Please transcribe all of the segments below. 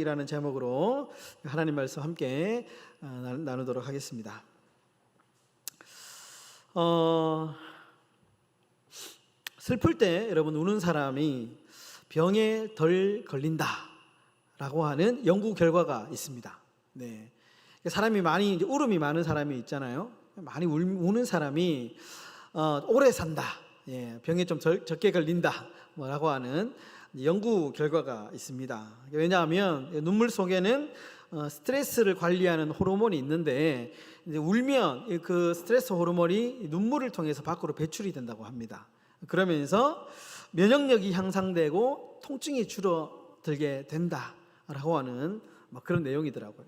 이라는 제목으로 하나님 말씀 함께 나누도록 하겠습니다. 슬플 때 여러분 우는 사람이 병에 덜 걸린다라고 하는 연구 결과가 있습니다. 네, 사람이 많이 울음이 많은 사람이 있잖아요. 많이 우는 사람이 오래 산다. 병에 좀 적게 걸린다라고 하는 연구 결과가 있습니다. 왜냐하면 눈물 속에는 스트레스를 관리하는 호르몬이 있는데 이제 울면 그 스트레스 호르몬이 눈물을 통해서 밖으로 배출이 된다고 합니다. 그러면서 면역력이 향상되고 통증이 줄어들게 된다라고 하는 그런 내용이더라고요.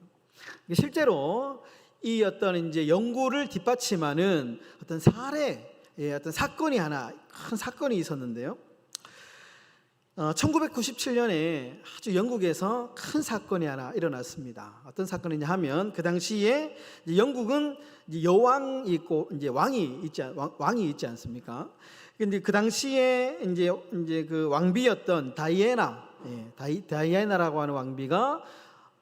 실제로 이 어떤 이제 연구를 뒷받침하는 어떤 어떤 사건이 큰 사건이 있었는데요. 1997년에 아주 영국에서 큰 사건이 하나 일어났습니다. 어떤 사건이냐 하면 그 당시에 영국은 여왕이 있고 이제 왕이 있지 않습니까? 근데 그 당시에 이제 그 왕비였던 다이애나라고 하는 왕비가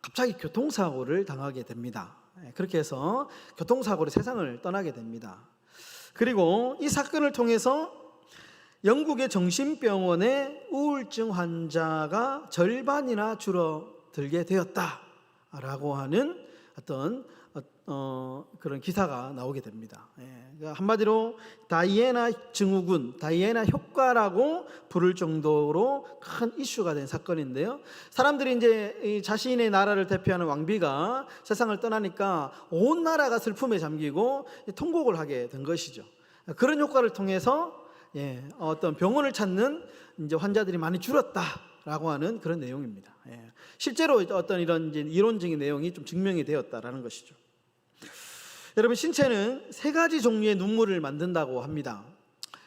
갑자기 교통사고를 당하게 됩니다. 그렇게 해서 교통사고로 세상을 떠나게 됩니다. 그리고 이 사건을 통해서 영국의 정신병원의 우울증 환자가 절반이나 줄어들게 되었다라고 하는 어떤 그런 기사가 나오게 됩니다. 한마디로 다이애나 증후군, 다이애나 효과라고 부를 정도로 큰 이슈가 된 사건인데요. 사람들이 이제 자신의 나라를 대표하는 왕비가 세상을 떠나니까 온 나라가 슬픔에 잠기고 통곡을 하게 된 것이죠. 그런 효과를 통해서 어떤 병원을 찾는 이제 환자들이 많이 줄었다라고 하는 그런 내용입니다. 실제로 어떤 이런 이제 이론적인 내용이 좀 증명이 되었다라는 것이죠. 여러분, 신체는 세 가지 종류의 눈물을 만든다고 합니다.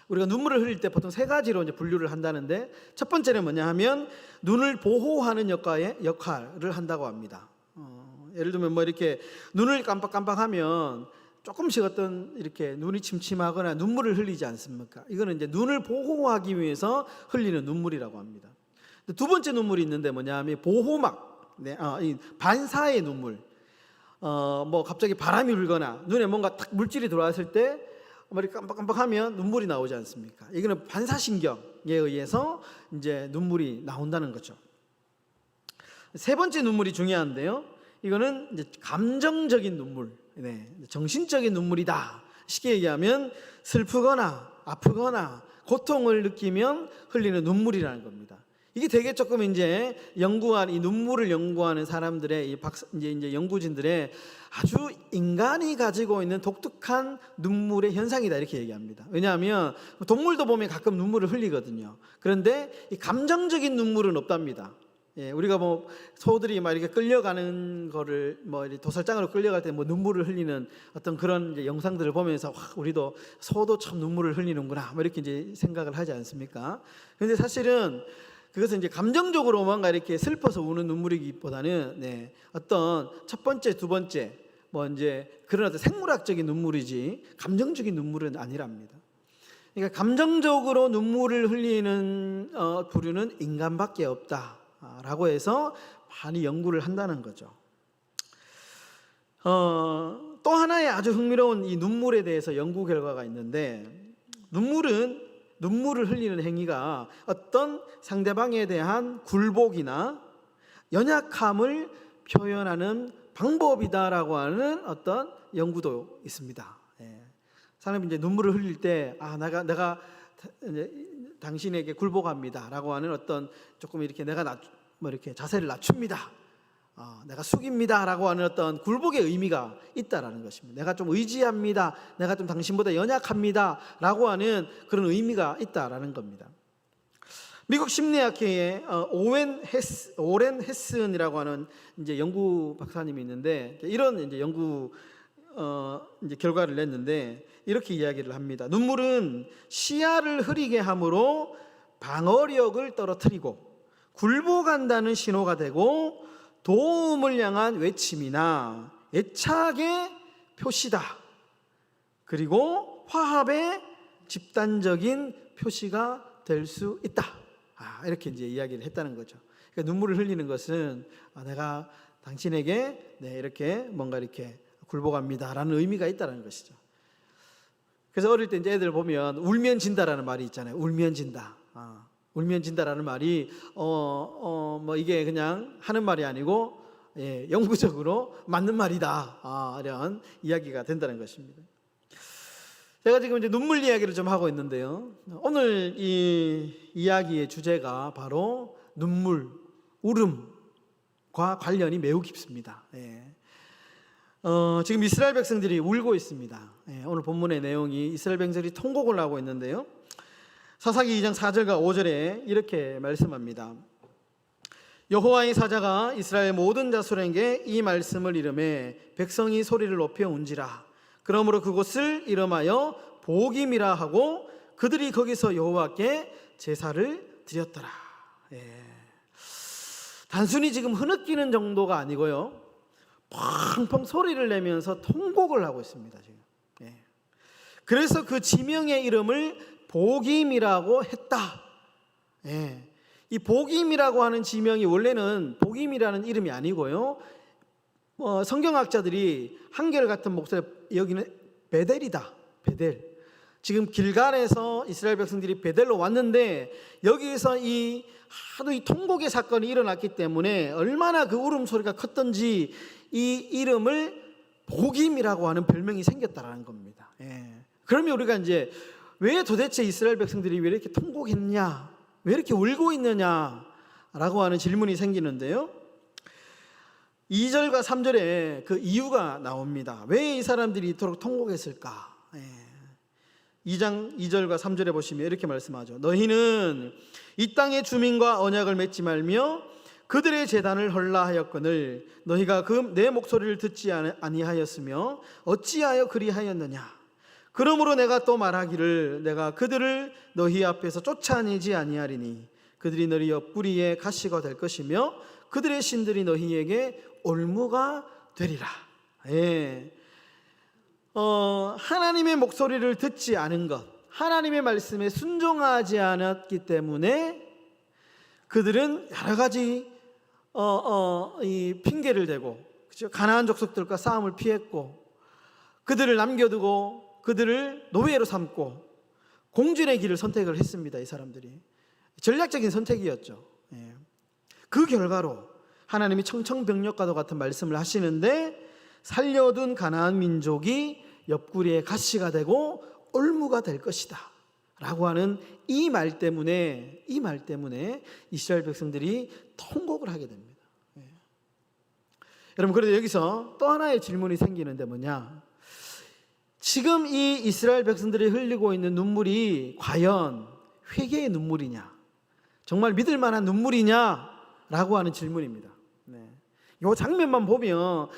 우리가 눈물을 흘릴 때 보통 세 가지로 이제 분류를 한다는데, 첫 번째는 뭐냐 하면 눈을 보호하는 역할을 한다고 합니다. 예를 들면 이렇게 눈을 깜빡깜빡하면 조금씩 어떤 이렇게 눈이 침침하거나 눈물을 흘리지 않습니까? 이거는 이제 눈을 보호하기 위해서 흘리는 눈물이라고 합니다. 두 번째 눈물이 있는데 뭐냐 하면 보호막, 이 반사의 눈물. 갑자기 바람이 불거나 눈에 뭔가 탁 물질이 들어왔을 때 머리 깜빡깜빡하면 눈물이 나오지 않습니까? 이거는 반사신경에 의해서 이제 눈물이 나온다는 거죠. 세 번째 눈물이 중요한데요. 이거는 이제 감정적인 눈물, 정신적인 눈물이다. 쉽게 얘기하면 슬프거나 아프거나 고통을 느끼면 흘리는 눈물이라는 겁니다. 이게 되게 조금 이제 이 눈물을 연구하는 사람들의 이제 연구진들의 아주 인간이 가지고 있는 독특한 눈물의 현상이다, 이렇게 얘기합니다. 왜냐하면 동물도 보면 가끔 눈물을 흘리거든요. 그런데 이 감정적인 눈물은 없답니다. 우리가 소들이 막 이렇게 끌려가는 거를 도살장으로 끌려갈 때 눈물을 흘리는 어떤 그런 이제 영상들을 보면서 우리도 소도 참 눈물을 흘리는구나 이렇게 이제 생각을 하지 않습니까? 그런데 사실은 그것은 이제 감정적으로 뭔가 이렇게 슬퍼서 우는 눈물이기보다는 어떤 첫 번째, 두 번째 이제 그런 어떤 생물학적인 눈물이지 감정적인 눈물은 아니랍니다. 그러니까 감정적으로 눈물을 흘리는 부류는 인간밖에 없다라고 해서 많이 연구를 한다는 거죠. 또 하나의 아주 흥미로운 이 눈물에 대해서 연구 결과가 있는데, 눈물을 흘리는 행위가 어떤 상대방에 대한 굴복이나 연약함을 표현하는 방법이다라고 하는 어떤 연구도 있습니다. 사람이 이제 눈물을 흘릴 때 내가 당신에게 굴복합니다라고 하는 어떤 조금 이렇게 내가 이렇게 자세를 낮춥니다. 내가 숙입니다라고 하는 어떤 굴복의 의미가 있다라는 것입니다. 내가 좀 의지합니다. 내가 좀 당신보다 연약합니다라고 하는 그런 의미가 있다라는 겁니다. 미국 심리학회에 오렌 헤슨이라고 하는 이제 연구 박사님이 있는데, 이런 이제 연구 이제 결과를 냈는데 이렇게 이야기를 합니다. 눈물은 시야를 흐리게 함으로 방어력을 떨어뜨리고 굴복한다는 신호가 되고 도움을 향한 외침이나 애착의 표시다. 그리고 화합의 집단적인 표시가 될 수 있다. 이렇게 이제 이야기를 했다는 거죠. 그러니까 눈물을 흘리는 것은 내가 당신에게 이렇게 뭔가 이렇게 굴복합니다라는 의미가 있다는 것이죠. 그래서 어릴 때 이제 애들 보면 울면 진다라는 말이 있잖아요. 울면 진다. 울면 진다라는 말이 뭐 이게 그냥 하는 말이 아니고 영구적으로 맞는 말이다. 이런 이야기가 된다는 것입니다. 제가 지금 이제 눈물 이야기를 좀 하고 있는데요. 오늘 이 이야기의 주제가 바로 눈물, 울음과 관련이 매우 깊습니다. 지금 이스라엘 백성들이 울고 있습니다. 오늘 본문의 내용이 이스라엘 백성들이 통곡을 하고 있는데요. 사사기 2장 4절과 5절에 이렇게 말씀합니다. 여호와의 사자가 이스라엘 모든 자손에게 이 말씀을 이르매 백성이 소리를 높여 운지라. 그러므로 그곳을 이름하여 보김이라 하고 그들이 거기서 여호와께 제사를 드렸더라. 단순히 지금 흐느끼는 정도가 아니고요, 펑펑 소리를 내면서 통곡을 하고 있습니다. 지금. 그래서 그 지명의 이름을 보김이라고 했다. 이 보김이라고 하는 지명이 원래는 보김이라는 이름이 아니고요, 성경학자들이 한결같은 목소리, 여기는 베델이다. 베델. 지금 길갈에서 이스라엘 백성들이 베델로 왔는데 여기에서 하도 이 통곡의 사건이 일어났기 때문에 얼마나 그 울음소리가 컸던지 이 이름을 보김이라고 하는 별명이 생겼다라는 겁니다. 그러면 우리가 이제 왜 도대체 이스라엘 백성들이 왜 이렇게 통곡했냐, 왜 이렇게 울고 있느냐라고 하는 질문이 생기는데요. 2절과 3절에 그 이유가 나옵니다. 왜 이 사람들이 이토록 통곡했을까? 2장 2절과 3절에 보시면 이렇게 말씀하죠. 너희는 이 땅의 주민과 언약을 맺지 말며 그들의 제단을 헐라 하였거늘 너희가 내 목소리를 듣지 아니하였으며 어찌하여 그리하였느냐. 그러므로 내가 또 말하기를 내가 그들을 너희 앞에서 쫓아내지 아니하리니 그들이 너희 옆구리에 가시가 될 것이며 그들의 신들이 너희에게 올무가 되리라. 하나님의 목소리를 듣지 않은 것, 하나님의 말씀에 순종하지 않았기 때문에 그들은 여러 가지 이 핑계를 대고, 그렇죠? 가나안 족속들과 싸움을 피했고, 그들을 남겨두고 그들을 노예로 삼고 공진의 길을 선택을 했습니다. 이 사람들이 전략적인 선택이었죠. 그 결과로 하나님이 청청병력과도 같은 말씀을 하시는데 살려둔 가나안 민족이 옆구리에 가시가 되고 올무가 될 것이다 라고 하는 이 말 때문에 이스라엘 백성들이 통곡을 하게 됩니다. 여러분, 그런데 여기서 또 하나의 질문이 생기는데 뭐냐, 지금 이 이스라엘 백성들이 흘리고 있는 눈물이 과연 회개의 눈물이냐, 정말 믿을 만한 눈물이냐 라고 하는 질문입니다. 이 장면만 보면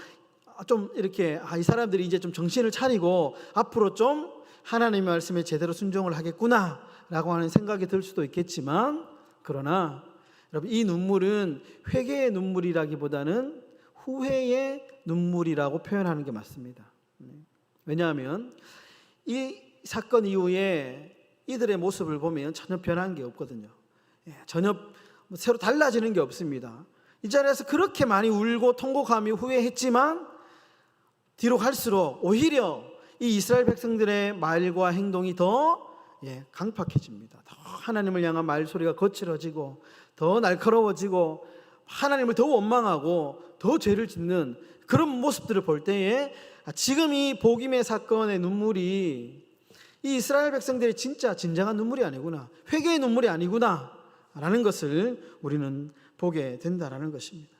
좀 이렇게 이 사람들이 이제 좀 정신을 차리고 앞으로 좀 하나님의 말씀에 제대로 순종을 하겠구나 라고 하는 생각이 들 수도 있겠지만, 그러나 여러분, 이 눈물은 회개의 눈물이라기보다는 후회의 눈물이라고 표현하는 게 맞습니다. 왜냐하면 이 사건 이후에 이들의 모습을 보면 전혀 변한 게 없거든요. 전혀 새로 달라지는 게 없습니다. 이 자리에서 그렇게 많이 울고 통곡하며 후회했지만 뒤로 갈수록 오히려 이 이스라엘 백성들의 말과 행동이 더 강팍해집니다. 더 하나님을 향한 말소리가 거칠어지고 더 날카로워지고 하나님을 더 원망하고 더 죄를 짓는 그런 모습들을 볼 때에 지금 이 보김의 사건의 눈물이 이 이스라엘 백성들의 진정한 눈물이 아니구나, 회개의 눈물이 아니구나 라는 것을 우리는 보게 된다라는 것입니다.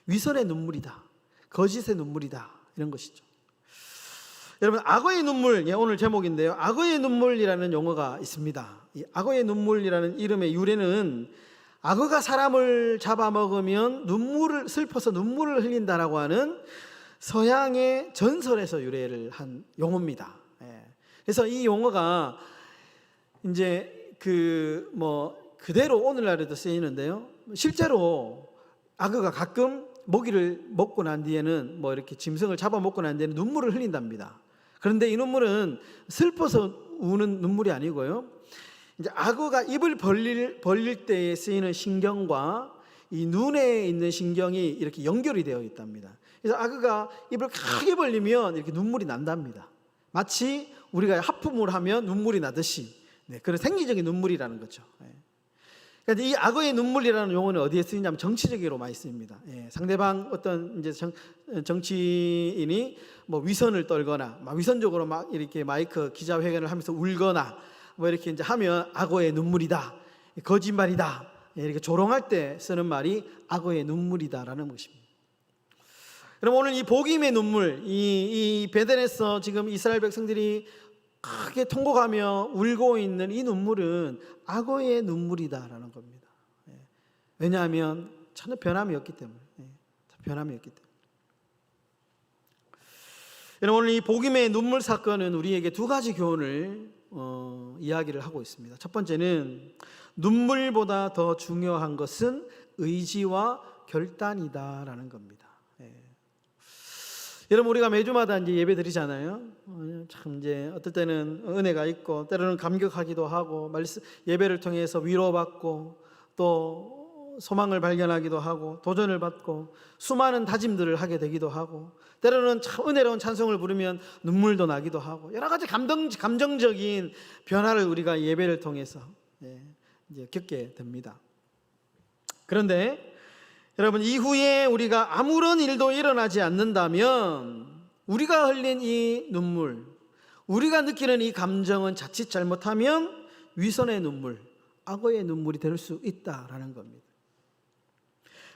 위선의 눈물이다, 거짓의 눈물이다, 이런 것이죠. 여러분, 악어의 눈물, 오늘 제목인데요, 악어의 눈물이라는 용어가 있습니다. 이 악어의 눈물이라는 이름의 유래는 악어가 사람을 잡아먹으면 슬퍼서 눈물을 흘린다라고 하는 서양의 전설에서 유래를 한 용어입니다. 그래서 이 용어가 이제 그대로 오늘날에도 쓰이는데요, 실제로 악어가 가끔 먹이를 먹고 난 뒤에는 이렇게 짐승을 잡아먹고 난 뒤에는 눈물을 흘린답니다. 그런데 이 눈물은 슬퍼서 우는 눈물이 아니고요, 이제 악어가 입을 벌릴 때에 쓰이는 신경과 이 눈에 있는 신경이 이렇게 연결이 되어 있답니다. 그래서 악어가 입을 크게 벌리면 이렇게 눈물이 난답니다. 마치 우리가 하품을 하면 눈물이 나듯이, 그런 생리적인 눈물이라는 거죠. 그러니까 이 악어의 눈물이라는 용어는 어디에 쓰이냐면 정치적으로 많이 쓰입니다. 상대방 어떤 이제 정치인이 뭐 위선을 떨거나 막 위선적으로 막 이렇게 마이크 기자회견을 하면서 울거나 뭐 이렇게 이제 하면 악어의 눈물이다, 거짓말이다, 이렇게 조롱할 때 쓰는 말이 악어의 눈물이다라는 것입니다. 그럼 오늘 이 복임의 눈물, 이 베델에서 지금 이스라엘 백성들이 크게 통곡하며 울고 있는 이 눈물은 악어의 눈물이다라는 겁니다. 왜냐하면 전혀 변함이 없기 때문에. 여러분, 오늘 이 복임의 눈물 사건은 우리에게 두 가지 교훈을 이야기를 하고 있습니다. 첫 번째는 눈물보다 더 중요한 것은 의지와 결단이다라는 겁니다. 여러분, 우리가 매주마다 이제 예배 드리잖아요. 참 이제 어떨 때는 은혜가 있고 때로는 감격하기도 하고 예배를 통해서 위로받고 또 소망을 발견하기도 하고 도전을 받고 수많은 다짐들을 하게 되기도 하고 때로는 참 은혜로운 찬송을 부르면 눈물도 나기도 하고 여러 가지 감정적인 변화를 우리가 예배를 통해서 이제 겪게 됩니다. 그런데 여러분, 이후에 우리가 아무런 일도 일어나지 않는다면 우리가 흘린 이 눈물, 우리가 느끼는 이 감정은 자칫 잘못하면 위선의 눈물, 악어의 눈물이 될 수 있다라는 겁니다.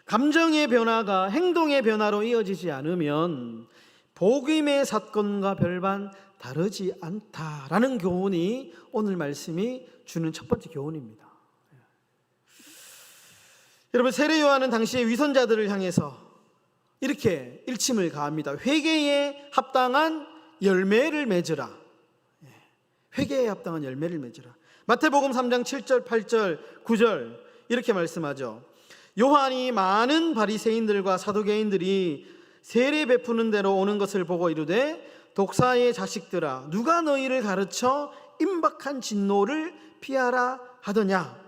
감정의 변화가 행동의 변화로 이어지지 않으면 복음의 사건과 별반 다르지 않다라는 교훈이 오늘 말씀이 주는 첫 번째 교훈입니다. 여러분, 세례 요한은 당시에 위선자들을 향해서 이렇게 일침을 가합니다. 회개에 합당한 열매를 맺으라. 회개에 합당한 열매를 맺으라. 마태복음 3장 7절, 8절, 9절 이렇게 말씀하죠. 요한이 많은 바리새인들과 사두개인들이 세례 베푸는 대로 오는 것을 보고 이르되 독사의 자식들아, 누가 너희를 가르쳐 임박한 진노를 피하라 하더냐.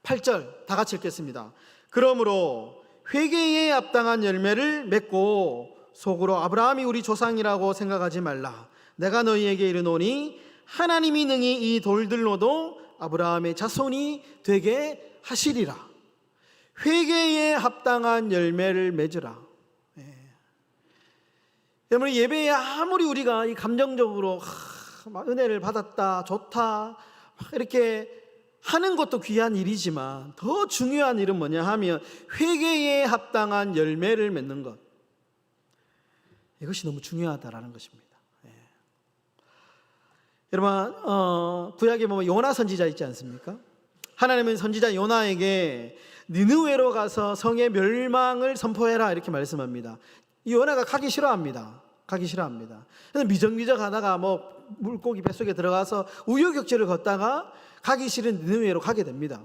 8절 다 같이 읽겠습니다. 그러므로 회개에 합당한 열매를 맺고 속으로 아브라함이 우리 조상이라고 생각하지 말라. 내가 너희에게 이르노니 하나님이 능히 이 돌들로도 아브라함의 자손이 되게 하시리라. 회개에 합당한 열매를 맺으라. 여러분, 예배에 아무리 우리가 이 감정적으로 막 은혜를 받았다, 좋다 이렇게 하는 것도 귀한 일이지만 더 중요한 일은 뭐냐 하면 회개에 합당한 열매를 맺는 것, 이것이 너무 중요하다라는 것입니다. 여러분, 구약에 보면 요나 선지자 있지 않습니까? 하나님은 선지자 요나에게 니느웨로 가서 성의 멸망을 선포해라 이렇게 말씀합니다. 이 요나가 가기 싫어합니다. 그래서 미적미적 하다가 뭐 물고기 뱃속에 들어가서 우여곡절을 걷다가 가기 싫은 니느웨로 가게 됩니다.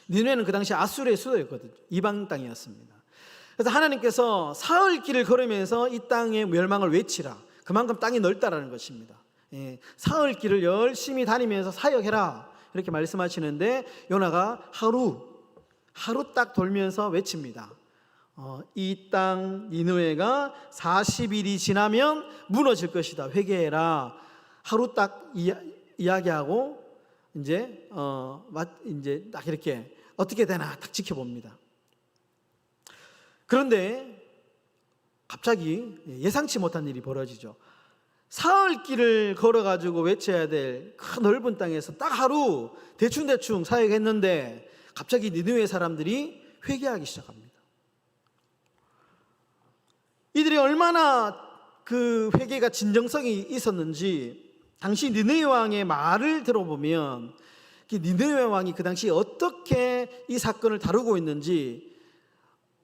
니느웨는 그 당시 아수르의 수도였거든요. 이방 땅이었습니다. 그래서 하나님께서 사흘 길을 걸으면서 이 땅의 멸망을 외치라. 그만큼 땅이 넓다라는 것입니다. 사흘 길을 열심히 다니면서 사역해라 이렇게 말씀하시는데 요나가 하루 딱 돌면서 외칩니다. 이 땅 니느웨가 40일이 지나면 무너질 것이다. 회개해라. 하루 딱 이야기하고 이제 딱 이렇게 어떻게 되나 딱 지켜봅니다. 그런데 갑자기 예상치 못한 일이 벌어지죠. 사흘 길을 걸어가지고 외쳐야 될 큰 넓은 땅에서 딱 하루 대충 사역했는데 갑자기 니느웨 사람들이 회개하기 시작합니다. 이들이 얼마나 그 회개가 진정성이 있었는지 당시 니느웨 왕의 말을 들어보면 니느웨 왕이 그 당시 어떻게 이 사건을 다루고 있는지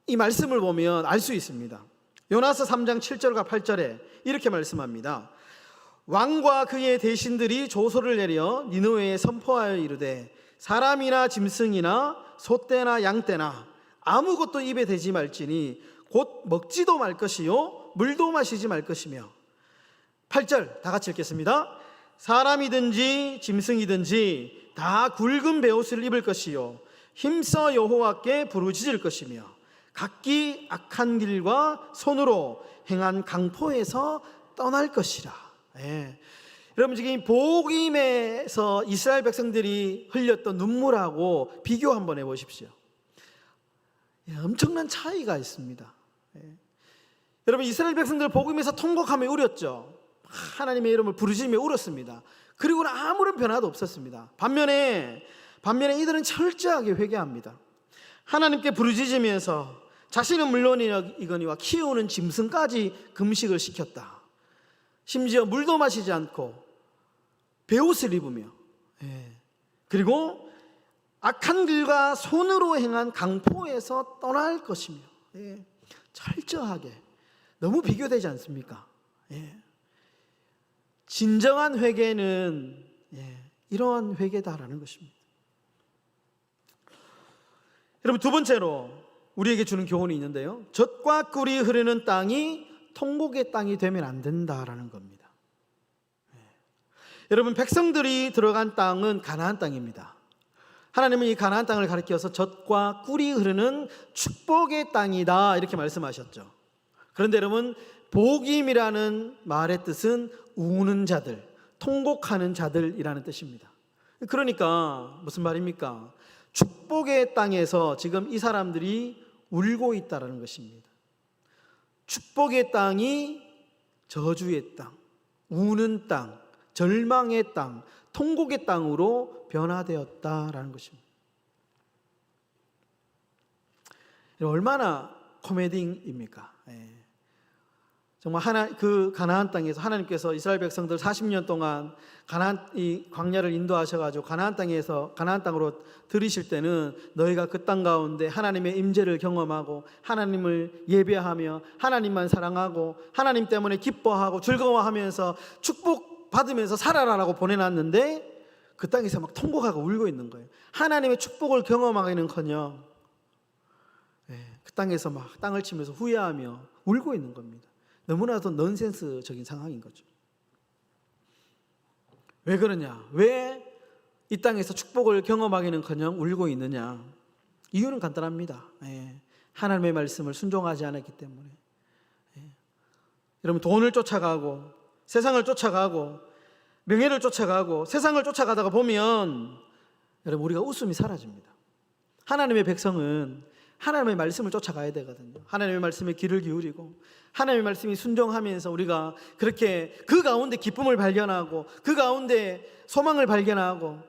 이 말씀을 보면 알 수 있습니다. 요나서 3장 7절과 8절에 이렇게 말씀합니다. 왕과 그의 대신들이 조소를 내려 니느웨에 선포하여 이르되 사람이나 짐승이나 소떼나 양떼나 아무것도 입에 대지 말지니 곧 먹지도 말 것이요 물도 마시지 말 것이며. 8절 다 같이 읽겠습니다. 사람이든지 짐승이든지 다 굵은 베옷을 입을 것이요 힘써 여호와께 부르짖을 것이며 각기 악한 길과 손으로 행한 강포에서 떠날 것이라. 예. 여러분 지금 복임에서 이스라엘 백성들이 흘렸던 눈물하고 비교 한번 해보십시오. 예, 엄청난 차이가 있습니다. 예. 여러분 이스라엘 백성들 복음에서 통곡하며 울었죠. 하나님의 이름을 부르짖으며 울었습니다. 그리고는 아무런 변화도 없었습니다. 반면에 이들은 철저하게 회개합니다. 하나님께 부르짖으면서 자신은 물론이거니와 키우는 짐승까지 금식을 시켰다. 심지어 물도 마시지 않고 베옷을 입으며, 그리고 악한 길과 손으로 행한 강포에서 떠날 것이며, 철저하게. 너무 비교되지 않습니까? 진정한 회개는 이러한 회개다라는 것입니다. 여러분 두 번째로 우리에게 주는 교훈이 있는데요, 젖과 꿀이 흐르는 땅이 통곡의 땅이 되면 안 된다라는 겁니다. 여러분 백성들이 들어간 땅은 가나안 땅입니다. 하나님은 이 가나안 땅을 가리켜서 젖과 꿀이 흐르는 축복의 땅이다 이렇게 말씀하셨죠. 그런데 여러분 복임이라는 말의 뜻은 우는 자들, 통곡하는 자들이라는 뜻입니다. 그러니까 무슨 말입니까? 축복의 땅에서 지금 이 사람들이 울고 있다는 것입니다. 축복의 땅이 저주의 땅, 우는 땅, 절망의 땅, 통곡의 땅으로 변화되었다라는 것입니다. 얼마나 코미디입니까? 정말 그 가나안 땅에서 하나님께서 이스라엘 백성들 40년 동안 가나안 이 광야를 인도하셔가지고 가나안 땅으로 들이실 때는 너희가 그 땅 가운데 하나님의 임재를 경험하고 하나님을 예배하며 하나님만 사랑하고 하나님 때문에 기뻐하고 즐거워하면서 축복 받으면서 살아라라고 보내놨는데 그 땅에서 막 통곡하고 울고 있는 거예요. 하나님의 축복을 경험하기는커녕 그 땅에서 막 땅을 치면서 후회하며 울고 있는 겁니다. 너무나도 넌센스적인 상황인 거죠. 왜 그러냐? 왜 이 땅에서 축복을 경험하기는커녕 울고 있느냐? 이유는 간단합니다. 하나님의 말씀을 순종하지 않았기 때문에. 여러분 돈을 쫓아가고 세상을 쫓아가고 명예를 쫓아가고 세상을 쫓아가다가 보면 여러분 우리가 웃음이 사라집니다. 하나님의 백성은 하나님의 말씀을 쫓아가야 되거든요. 하나님의 말씀에 귀를 기울이고 하나님의 말씀이 순종하면서 우리가 그렇게 그 가운데 기쁨을 발견하고 그 가운데 소망을 발견하고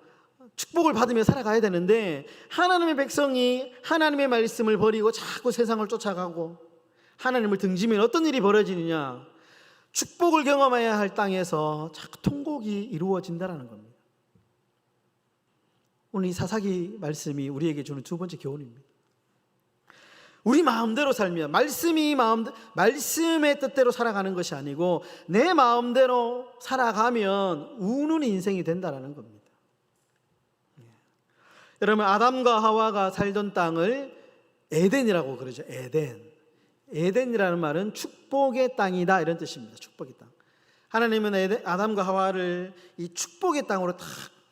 축복을 받으며 살아가야 되는데 하나님의 백성이 하나님의 말씀을 버리고 자꾸 세상을 쫓아가고 하나님을 등지면 어떤 일이 벌어지느냐? 축복을 경험해야 할 땅에서 자꾸 통곡이 이루어진다는 겁니다. 오늘 이 사사기 말씀이 우리에게 주는 두 번째 교훈입니다. 우리 마음대로 살면 말씀의 뜻대로 살아가는 것이 아니고 내 마음대로 살아가면 우는 인생이 된다는 겁니다. 여러분 아담과 하와가 살던 땅을 에덴이라고 그러죠. 에덴이라는 말은 축복의 땅이다 이런 뜻입니다. 축복의 땅. 하나님은 아담과 하와를 이 축복의 땅으로 탁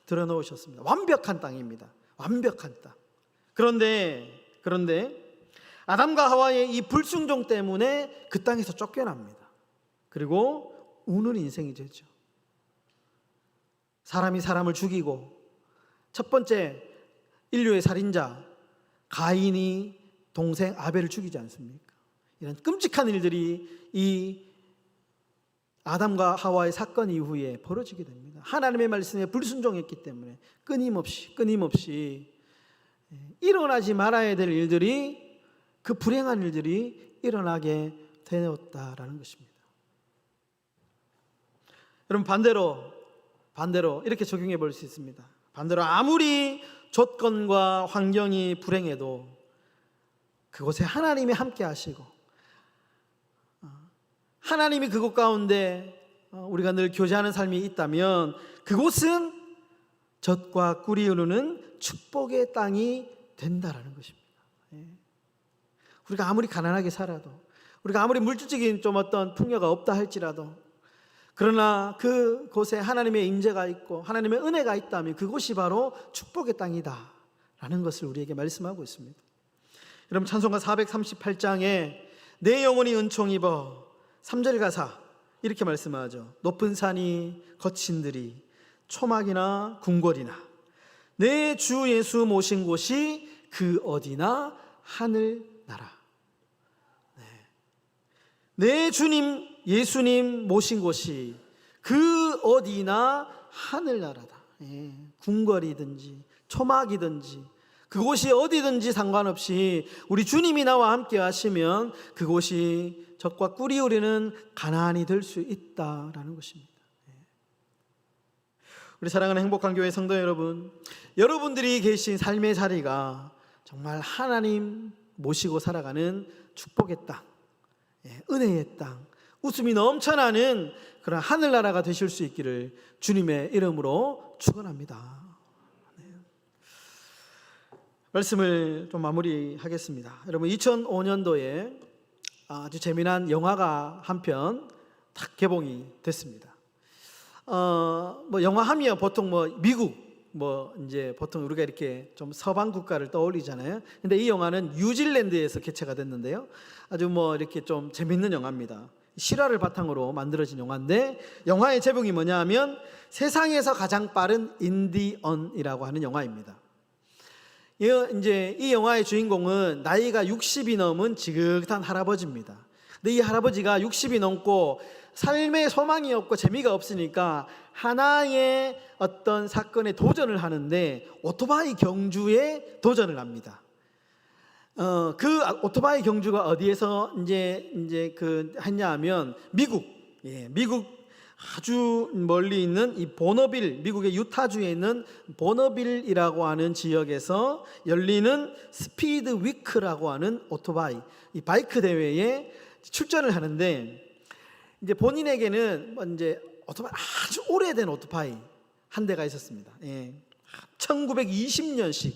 들어놓으셨습니다. 완벽한 땅입니다. 완벽한 땅. 그런데 아담과 하와의 이 불순종 때문에 그 땅에서 쫓겨납니다. 그리고 우는 인생이 되죠. 사람이 사람을 죽이고 첫 번째 인류의 살인자 가인이 동생 아벨을 죽이지 않습니까? 이런 끔찍한 일들이 이 아담과 하와의 사건 이후에 벌어지게 됩니다. 하나님의 말씀에 불순종했기 때문에 끊임없이 일어나지 말아야 될 일들이 그 불행한 일들이 일어나게 되었다라는 것입니다. 여러분 반대로 이렇게 적용해 볼 수 있습니다. 반대로 아무리 조건과 환경이 불행해도 그곳에 하나님이 함께 하시고 하나님이 그곳 가운데 우리가 늘 교제하는 삶이 있다면 그곳은 젖과 꿀이 흐르는 축복의 땅이 된다라는 것입니다. 우리가 아무리 가난하게 살아도 우리가 아무리 물질적인 좀 어떤 풍요가 없다 할지라도 그러나 그곳에 하나님의 임재가 있고 하나님의 은혜가 있다면 그곳이 바로 축복의 땅이다 라는 것을 우리에게 말씀하고 있습니다. 여러분, 찬송가 438장에 내 영혼이 은총 입어 3절 가사 이렇게 말씀하죠. 높은 산이 거친 들이 초막이나 궁궐이나 내 주 예수 모신 곳이 그 어디나 하늘나라. 내 주님 예수님 모신 곳이 그 어디나 하늘나라다. 궁궐이든지 초막이든지 그곳이 어디든지 상관없이 우리 주님이 나와 함께 하시면 그곳이 적과 꿀이 흐르는 가나안이 될 수 있다라는 것입니다. 우리 사랑하는 행복한 교회 성도 여러분, 여러분들이 계신 삶의 자리가 정말 하나님 모시고 살아가는 축복의 땅, 은혜의 땅, 웃음이 넘쳐나는 그런 하늘나라가 되실 수 있기를 주님의 이름으로 축원합니다. 말씀을 좀 마무리하겠습니다. 여러분, 2005년도에 아주 재미난 영화가 한 편 딱 개봉이 됐습니다. 영화 하면 보통 미국 이제 보통 우리가 이렇게 좀 서방 국가를 떠올리잖아요. 근데 이 영화는 뉴질랜드에서 개최가 됐는데요. 아주 이렇게 좀 재밌는 영화입니다. 실화를 바탕으로 만들어진 영화인데 영화의 제목이 뭐냐 하면 세상에서 가장 빠른 인디언이라고 하는 영화입니다. 이제 이 영화의 주인공은 나이가 60이 넘은 지긋한 할아버지입니다. 근데 이 할아버지가 60이 넘고 삶의 소망이 없고 재미가 없으니까 하나의 어떤 사건에 도전을 하는데 오토바이 경주에 도전을 합니다. 그 오토바이 경주가 어디에서 이제 했냐 하면 미국 아주 멀리 있는 이 보너빌, 미국의 유타주에 있는 보너빌이라고 하는 지역에서 열리는 스피드 위크라고 하는 오토바이, 이 바이크 대회에 출전을 하는데 이제 본인에게는 이제 오토바이 아주 오래된 오토바이 한 대가 있었습니다. 1920년식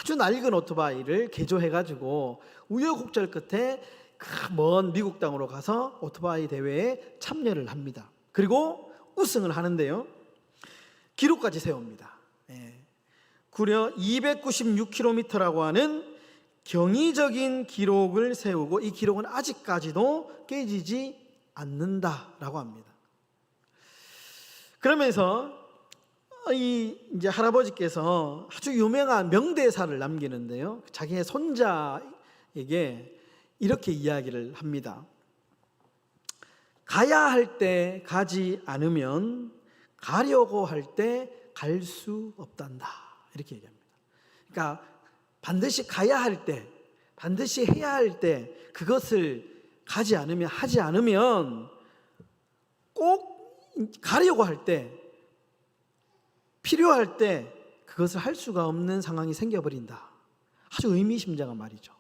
아주 낡은 오토바이를 개조해가지고 우여곡절 끝에 먼 미국 땅으로 가서 오토바이 대회에 참여를 합니다. 그리고 우승을 하는데요, 기록까지 세웁니다. 구려 296km라고 하는 경이적인 기록을 세우고 이 기록은 아직까지도 깨지지 않는다라고 합니다. 그러면서 이제 할아버지께서 아주 유명한 명대사를 남기는데요, 자기의 손자에게 이렇게 이야기를 합니다. 가야 할 때 가지 않으면 가려고 할 때 갈 수 없단다, 이렇게 얘기합니다. 그러니까 반드시 가야 할 때, 반드시 해야 할 때 그것을 가지 않으면, 하지 않으면 꼭 가려고 할 때, 필요할 때 그것을 할 수가 없는 상황이 생겨버린다. 아주 의미심장한 말이죠.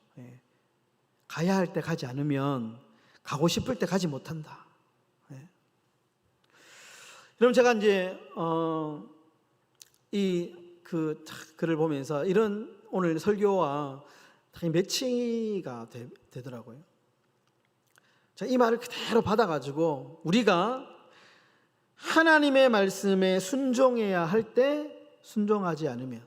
가야 할 때 가지 않으면 가고 싶을 때 가지 못한다. 여러분, 제가 이제 글을 보면서 이런 오늘 설교와 매치가 되더라고요. 자, 이 말을 그대로 받아가지고 우리가 하나님의 말씀에 순종해야 할 때 순종하지 않으면,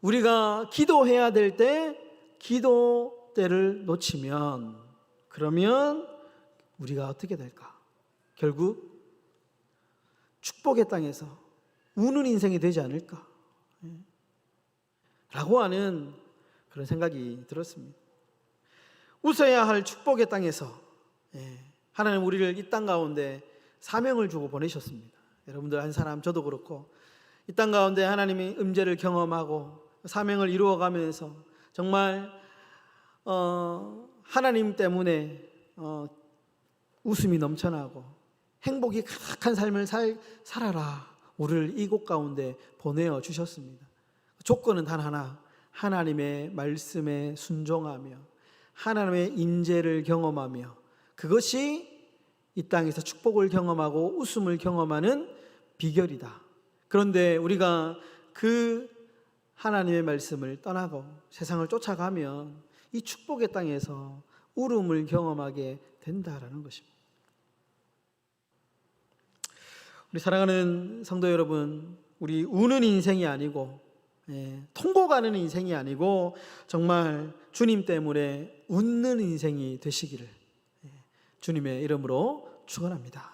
우리가 기도해야 될 때 기도 때를 놓치면, 그러면 우리가 어떻게 될까? 결국 축복의 땅에서 우는 인생이 되지 않을까? 라고 하는 그런 생각이 들었습니다. 웃어야 할 축복의 땅에서 하나님 우리를 이 땅 가운데 사명을 주고 보내셨습니다. 여러분들 한 사람, 저도 그렇고 이 땅 가운데 하나님의 임재를 경험하고 사명을 이루어가면서 정말 하나님 때문에 웃음이 넘쳐나고 행복이 가득한 삶을 살아라, 우리를 이곳 가운데 보내어 주셨습니다. 조건은 단 하나, 하나님의 말씀에 순종하며 하나님의 임재를 경험하며, 그것이 이 땅에서 축복을 경험하고 웃음을 경험하는 비결이다. 그런데 우리가 그 하나님의 말씀을 떠나고 세상을 쫓아가면 이 축복의 땅에서 울음을 경험하게 된다라는 것입니다. 우리 사랑하는 성도 여러분, 우리 우는 인생이 아니고 통고 가는 인생이 아니고 정말 주님 때문에 웃는 인생이 되시기를 주님의 이름으로 축원합니다.